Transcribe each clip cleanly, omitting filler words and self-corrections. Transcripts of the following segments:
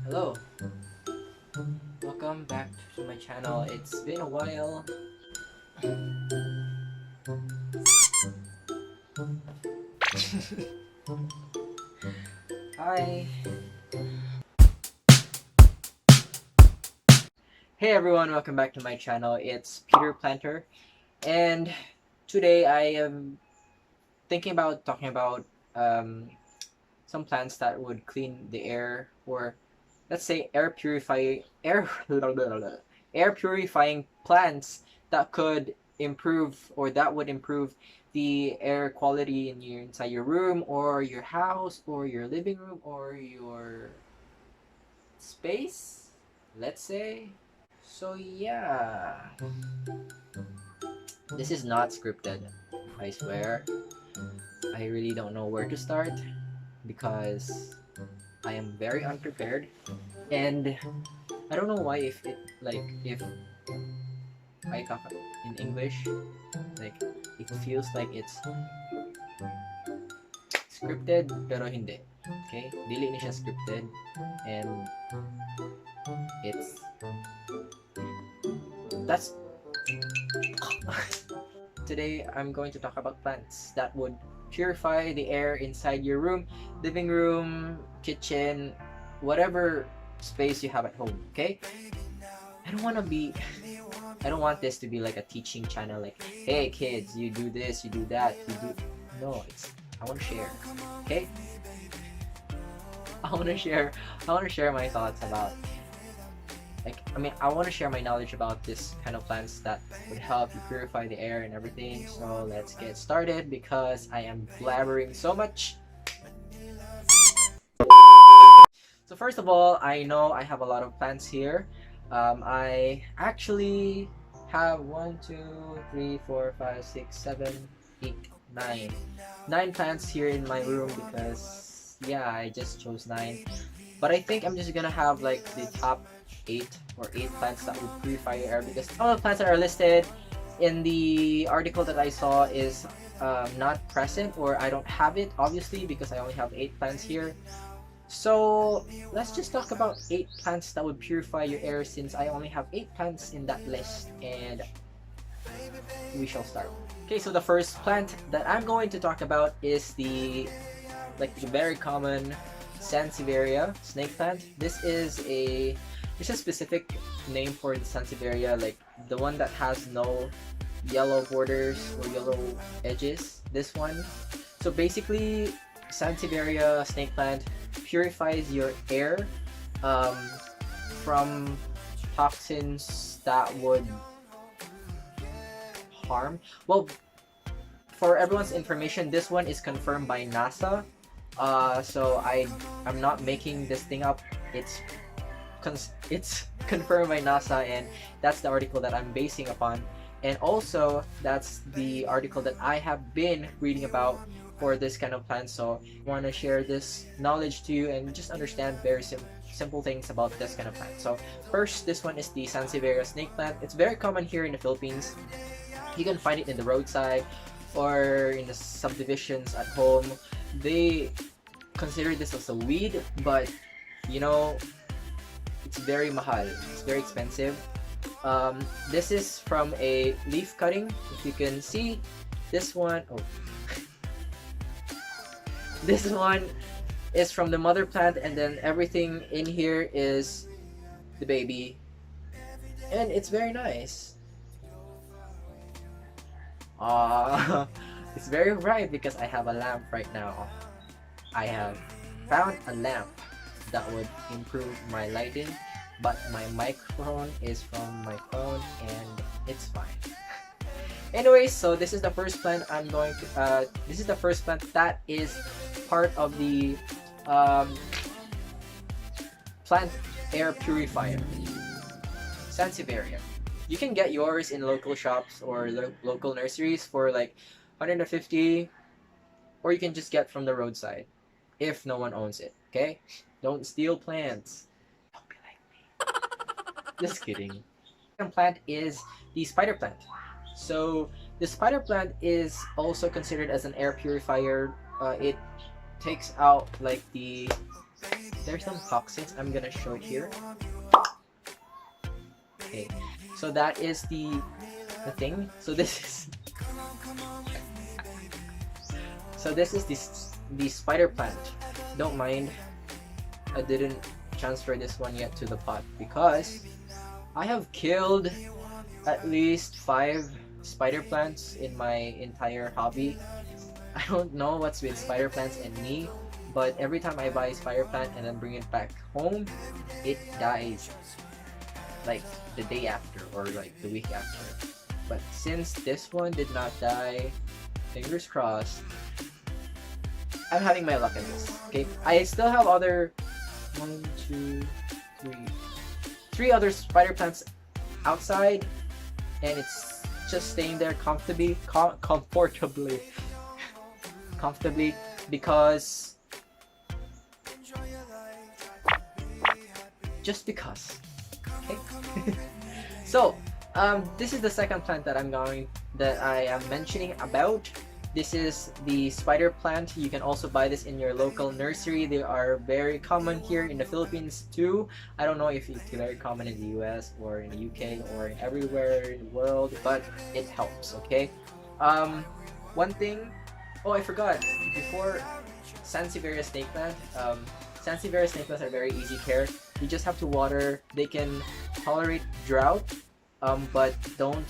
Hello, welcome back to my channel. It's been a while. Hi. Hey everyone, welcome back to my channel. It's Peter Planter, and today I am thinking about talking about some plants that would clean the air, or let's say air purifying plants that could improve, or that would improve the air quality in your inside your room or your house or your living room or your space, let's say. So yeah, this is not scripted, I swear. I really don't know where to start because I am very unprepared, and I don't know why, if I talk in English, like it feels like it's scripted pero hindi. Okay? Dili ni siya scripted, and that's today I'm going to talk about plants that would purify the air inside your room, living room, kitchen, whatever space you have at home, okay? I don't want to be I don't want this to be like a teaching channel, like, hey kids, you do this, you do that, you do. No, I want to share. Okay? I want to share my thoughts about, I want to share my knowledge about this kind of plants that would help you purify the air and everything. So let's get started because I am blabbering so much. So first of all, I know I have a lot of plants here. I actually have 1, 2, 3, 4, 5, 6, 7, 8, 9 plants here in my room because yeah, I just chose 9. But I think I'm just gonna have like the top 8 or 8 plants that would purify your air, because all the plants that are listed in the article that I saw is not present, or I don't have it obviously because I only have 8 plants here. So let's just talk about 8 plants that would purify your air, since I only have 8 plants in that list, and we shall start. Okay, so the first plant that I'm going to talk about is the very common Sansevieria snake plant. There's a specific name for the Sansevieria, like the one that has no yellow borders or yellow edges. This one. So basically, Sansevieria snake plant purifies your air from toxins that would harm. Well, for everyone's information, this one is confirmed by NASA. So I'm not making this thing up. It's confirmed by NASA, and that's the article that I'm basing upon. And also, that's the article that I have been reading about for this kind of plant. So I want to share this knowledge to you and just understand very simple things about this kind of plant. So first, this one is the Sansevieria snake plant. It's very common here in the Philippines. You can find it in the roadside or in the subdivisions at home. They consider this as a weed, but you know, it's very mahal. It's very expensive. This is from a leaf cutting. If you can see, this one, this one is from the mother plant, and then everything in here is the baby, and it's very nice. It's very bright because I have a lamp right now. I have found a lamp that would improve my lighting, but my microphone is from my phone and it's fine. Anyways, so this is the first plant this is the first plant that is part of the plant air purifier, Sansevieria. You can get yours in local shops or local nurseries for like 150, or you can just get from the roadside if no one owns it. Okay, don't steal plants. Don't be like me. Just kidding. Second plant is the spider plant. So The spider plant is also considered as an air purifier. It takes out like there's some toxins. I'm gonna show it here. Okay, so that is the thing. So this is the spider plant. Don't mind, I didn't transfer this one yet to the pot because I have killed at least 5 spider plants in my entire hobby. I don't know what's with spider plants and me, but every time I buy a spider plant and then bring it back home, it dies like the day after or like the week after. But since this one did not die, fingers crossed, I'm having my luck in this. Okay, I still have other 1, 2, 3 other spider plants outside, and it's just staying there comfortably, comfortably because just because. Okay. So this is the second plant that I am mentioning about. This is the spider plant. You can also buy this in your local nursery. They are very common here in the Philippines too. I don't know if it's very common in the US or in the UK or everywhere in the world, but it helps, okay? One thing, oh I forgot, before Sansevieria snake plant, Sansevieria snake plants are very easy care. You just have to water. They can tolerate drought, but don't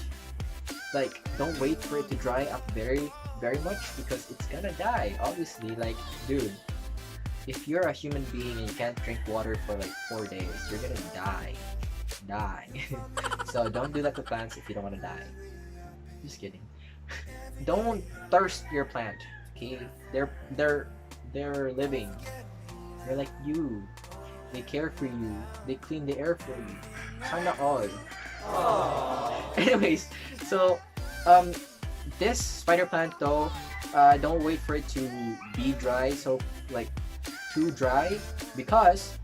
wait for it to dry up very much because it's gonna die, obviously. Like, dude, if you're a human being and you can't drink water for like 4 days, you're gonna die. So don't do that to plants if you don't want to die. Just kidding. Don't thirst your plant, okay? They're living. They're like you. They care for you. They clean the air for you. Kinda odd. Anyways, so this spider plant though, don't wait for it to be dry, so like too dry, because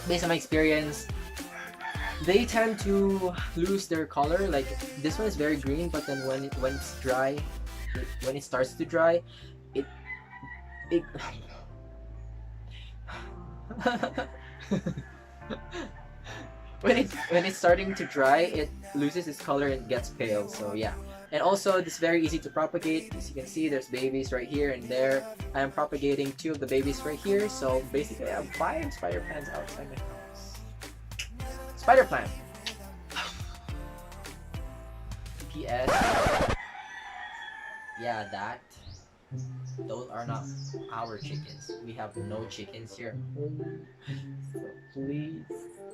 based on my experience, they tend to lose their color. Like this one is very green, but then when it's dry, when it starts to dry, it when it's starting to dry, it loses its color and gets pale. So yeah. And also, this is very easy to propagate. As you can see, there's babies right here and there. I am propagating 2 of the babies right here. So basically, I have 5 spider plants outside my house. Spider plant. PS. Yeah, those are not our chickens. We have no chickens here. So please.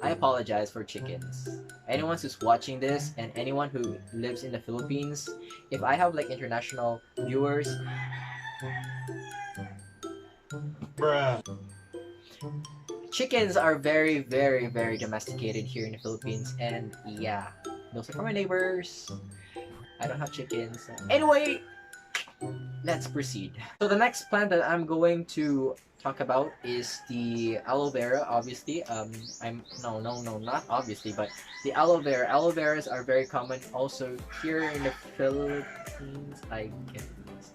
I apologize for chickens. Anyone who's watching this and anyone who lives in the Philippines, if I have like international viewers, bruh. Chickens are very domesticated here in the Philippines, and yeah, those are for my neighbors. I don't have chickens. Anyway, let's proceed. So the next plant that I'm going to talk about is the aloe vera. Obviously, not obviously, but the aloe vera. Aloe veras are very common also here in the Philippines, I guess,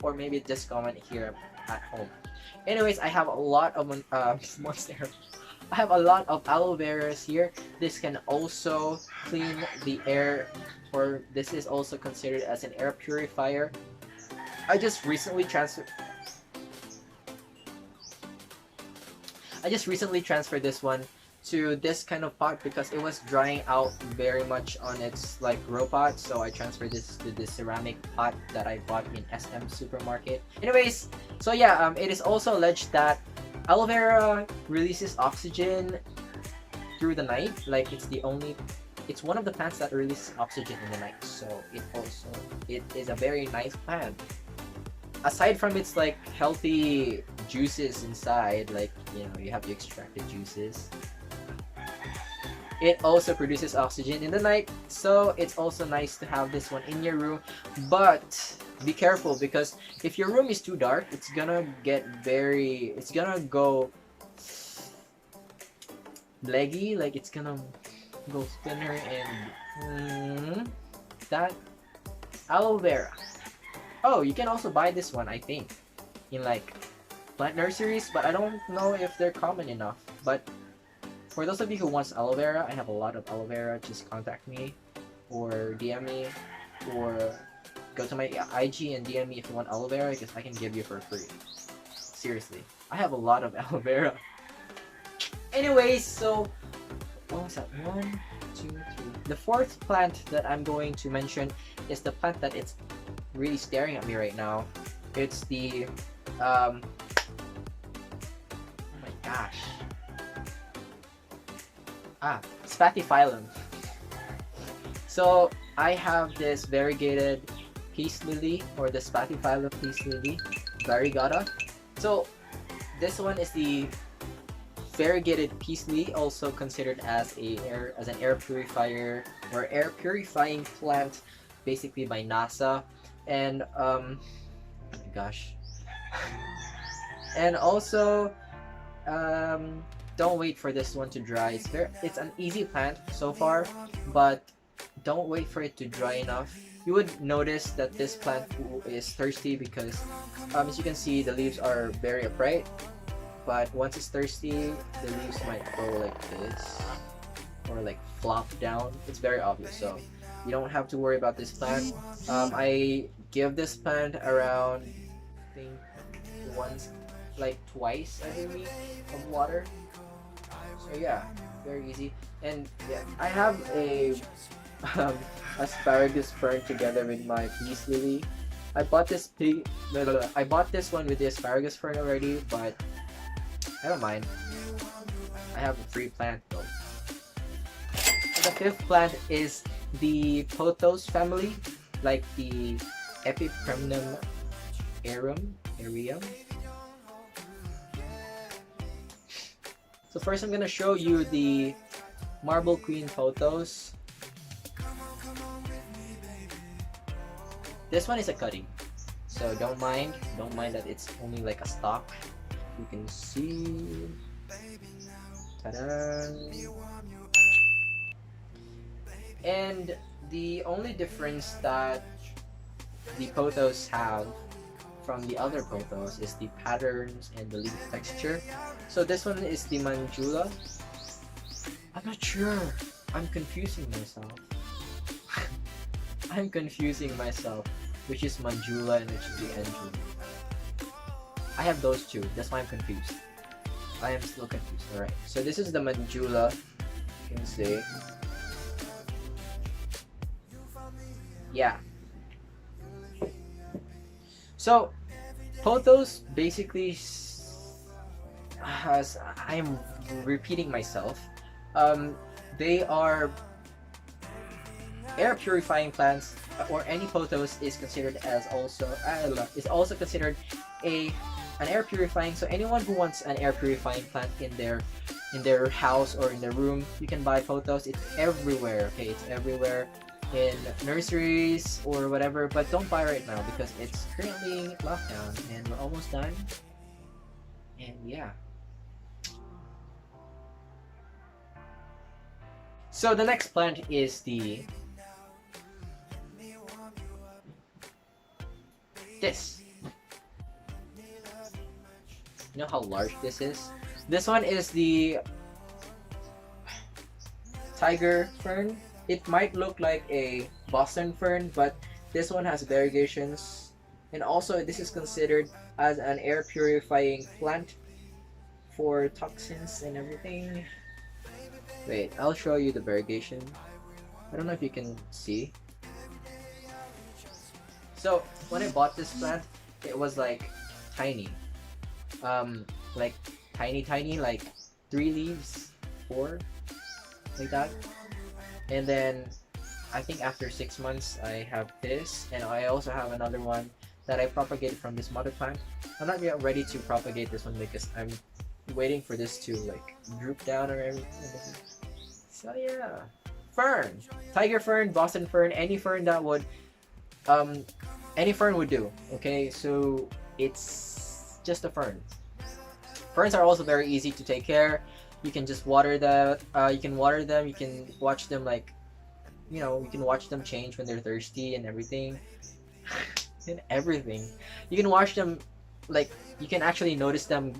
or maybe just common here at home. Anyways, I have a lot of monstera. I have a lot of aloe veras here. This can also clean the air, or this is also considered as an air purifier. I just recently transferred this one to this kind of pot because it was drying out very much on its like grow pot, so I transferred this to the ceramic pot that I bought in SM supermarket. Anyways, so yeah, it is also alleged that aloe vera releases oxygen through the night. Like it's one of the plants that releases oxygen in the night, so it is a very nice plant. Aside from its like healthy juices inside, like, you know, you have the extracted juices, it also produces oxygen in the night, so it's also nice to have this one in your room. But be careful, because if your room is too dark, it's gonna go leggy, like it's gonna go thinner, and that's aloe vera. Oh, you can also buy this one, I think, in like plant nurseries, but I don't know if they're common enough. But for those of you who wants aloe vera, I have a lot of aloe vera. Just contact me or DM me or go to my IG and DM me if you want aloe vera because I can give you for free. Seriously, I have a lot of aloe vera. Anyways, so what was that? 1, 2, 3. The fourth plant that I'm going to mention is the plant that it's really staring at me right now. It's the oh my gosh. Spathiphyllum. So I have this variegated peace lily, or the Spathiphyllum peace lily, variegata. So this one is the variegated peace lily, also considered as an air purifier or air purifying plant, basically by NASA. And oh my gosh. And also don't wait for this one to dry. It's an easy plant so far, but don't wait for it to dry enough. You would notice that this plant is thirsty because as you can see, the leaves are very upright, but once it's thirsty, the leaves might go like this or like flop down. It's very obvious, so you don't have to worry about this plant. I give this plant around, I think, twice every week of water. So yeah, very easy. And yeah, I have a asparagus fern together with my peace lily. I bought this one with the asparagus fern already, but I don't mind. I have a free plant though. The fifth plant is the pothos family, like the Epipremnum aerum. So first I'm gonna show you the Marble Queen pothos. This one is a cutting, so don't mind that it's only like a stalk. You can see, ta-da! And the only difference that the pothos have from the other pothos is the patterns and the leaf texture. So this one is the Manjula. I'm not sure. I'm confusing myself. I'm confusing myself. Which is Manjula and which is the Angela. I have those two. That's why I'm confused. I am still confused. Alright. So this is the Manjula. You can see. Yeah. So pothos basically, as I'm repeating myself, they are air purifying plants, or any pothos is considered as also considered an air purifying. So anyone who wants an air purifying plant in their house or in their room, you can buy pothos. It's everywhere. Okay, it's everywhere in nurseries or whatever, but don't buy right now because it's currently lockdown and we're almost done. And yeah. So the next plant is this. You know how large this is? This one is the tiger fern. It might look like a Boston fern, but this one has variegations. And also this is considered as an air purifying plant for toxins and everything. Wait, I'll show you the variegation. I don't know if you can see. So when I bought this plant, it was like tiny. Like tiny, like 3 leaves, 4, like that. And then I think after 6 months I have this, and I also have another one that I propagated from this mother plant. I'm not yet ready to propagate this one because I'm waiting for this to like droop down or everything. So yeah, fern, tiger fern, Boston fern, any fern that would any fern would do. Okay, so it's just a fern. Ferns are also very easy to take care. You can just water them. You can watch them like you know, you can watch them change when they're thirsty and everything. And everything. You can watch them, like, you can actually notice them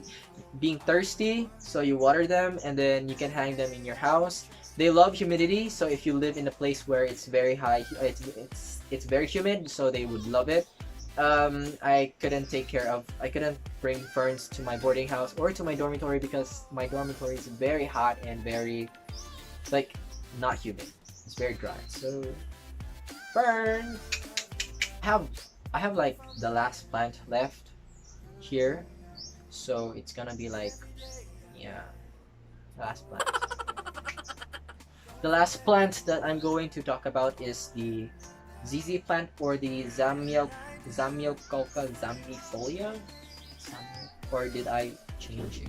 being thirsty, so you water them and then you can hang them in your house. They love humidity, so if you live in a place where it's very high, it's very humid, so they would love it. I couldn't bring ferns to my boarding house or to my dormitory because my dormitory is very hot and very, like, not humid. It's very dry. So fern. have I have like the last plant left here, so it's gonna be like, yeah, last plant. The last plant that I'm going to talk about is the ZZ plant, or the Zamioculca zamifolia. Or did I change it?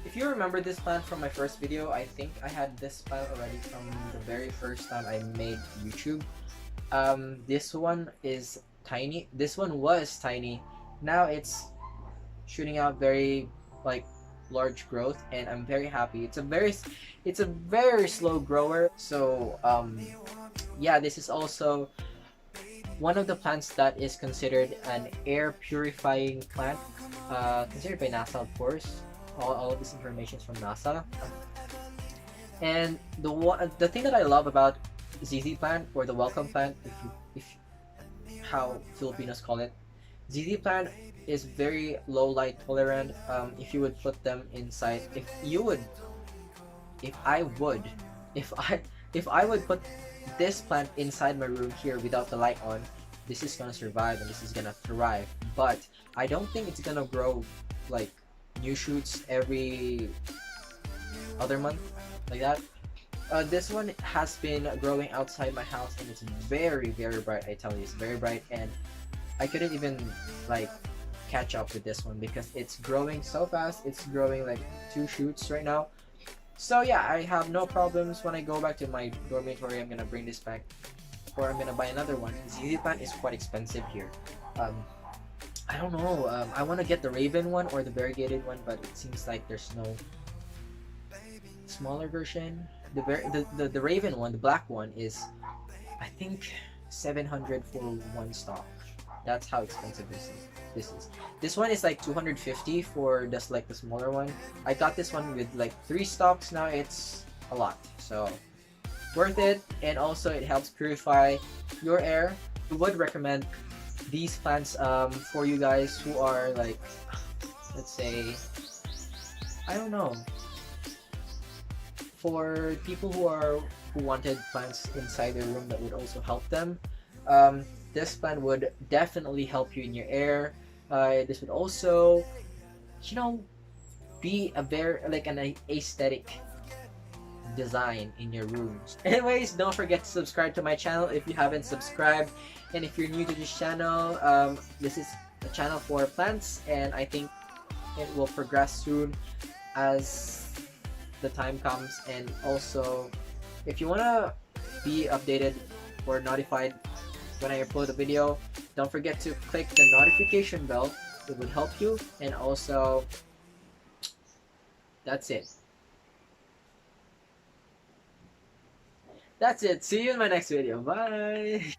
If you remember this plant from my first video, I think I had this plant already from the very first time I made YouTube. This one is tiny. This one was tiny. Now it's shooting out very, like, large growth, and I'm very happy. It's a very slow grower. So yeah, this is also one of the plants that is considered an air purifying plant, considered by NASA, of course. All of this information is from NASA. And the thing that I love about ZZ plant, or the welcome plant, if how Filipinos call it, ZZ plant is very low light tolerant. If you would put them inside, if I would, if I would put this plant inside my room here without the light on, this is gonna survive and this is gonna thrive. But I don't think it's gonna grow like new shoots every other month like that. This one has been growing outside my house, and it's very bright. I tell you, it's very bright, and I couldn't even like catch up with this one because it's growing so fast. It's growing like 2 shoots right now. So yeah, I have no problems. When I go back to my dormitory, I'm gonna bring this back, or I'm gonna buy another one. ZZ plant is quite expensive here. I don't know. I want to get the Raven one or the variegated one, but it seems like there's no smaller version. The Raven one, the black one, is, I think, 700 for one stock. That's how expensive this is. This one is like 250 for just like the smaller one. I got this one with like 3 stocks. Now it's a lot, so worth it. And also it helps purify your air. I would recommend these plants for you guys who are like, let's say, I don't know, for people who wanted plants inside their room that would also help them. This plant would definitely help you in your air. This would also, you know, be a very like an aesthetic design in your rooms. Anyways, don't forget to subscribe to my channel if you haven't subscribed. And if you're new to this channel, this is a channel for plants, and I think it will progress soon as the time comes. And also, if you want to be updated or notified when I upload a video, don't forget to click the notification bell. It would help you. And also, that's it. That's it. See you in my next video. Bye.